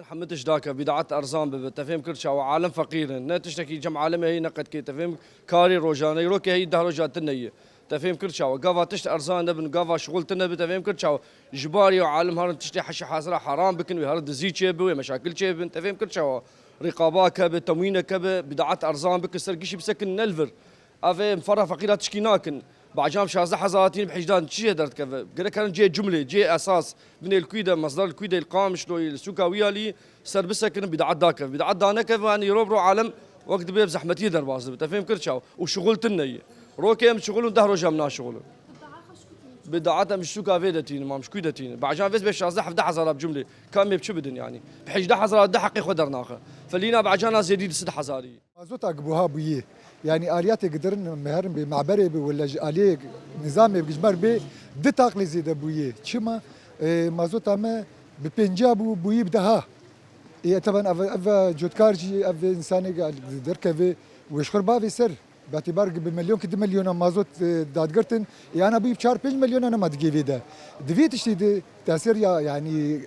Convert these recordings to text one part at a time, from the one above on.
حمدش داك بدعت ارزان بتفهم كرشا وعالم فقير نتشتكي جمع عالمي هي نقد كي تفهم كاري روجاني يروكي هي ده روجات النية تفهم كرشا وقافا تشت ارزان نبن قافا شغلتنا بتفهم كرشا جباري وعالم هرن تشتي حشي حاسرة حرام بكن وهرد زي شيبه مشاكل شيبه تفهم كرشا رقابا كبه تموينه كبه بدعت ارزان بك سرقشي بسكن نلفر افهم فرا فقيرات تشكيناكن بعجام شازة حزاتين بحجدان شيء درت كذا قال كان جي جملة جي أساس من الكويدة مصدر الكويدة القام شلو السوكاوية لي سر بسكن بدعت داك بدعت دانا كذا يعني يروبرو عالم وقت بيب زحمتي درباز بتفهم كرشاو وشغلت النية روكي ام شغلون دهرو جامنا شغلون بدعتها مش سوكا فيدتين ما مش كويدتين بعجام فيس بيش شازة 11,000 بجملة كان ميبشو بدن يعني بحج 11,000 ده حقي خدر ناخه فلينا بعجانا زيدين 6,000 مازوت أقبوها بيه يعني آليات يقدرن مهرن بمعبري ولا آلية نظام بجمر بي دتاق لزيد بويه شما مازوت أما ببنجابو بويه بدها إيه طبعا أف جودكارجي أف إنساني قال دركبه ويشخر بافي سر باعتبار بمليون كده مليون مازوت دادقرتن يعني أبي بشار 5 مليون أنا ما تجيبي ده دفيت اشتي تأثير يعني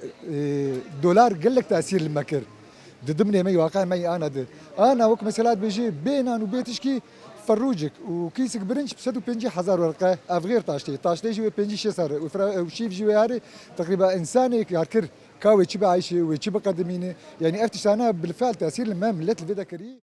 دولار قال لك تأثير المكر ضمن مي واقع مي انا وك مثلا بيجي بين انا وبيتشكي فروجك وكيسك برنش ب 150,000 ورقه افغير طاشتي جي بنجي شسر وشيف جواري تقريبا انساني كاركر كاوي تشبع عايشه وتشبع قدمينه يعني افتش انا بالفعل تاثير المام ملت الفيدا كري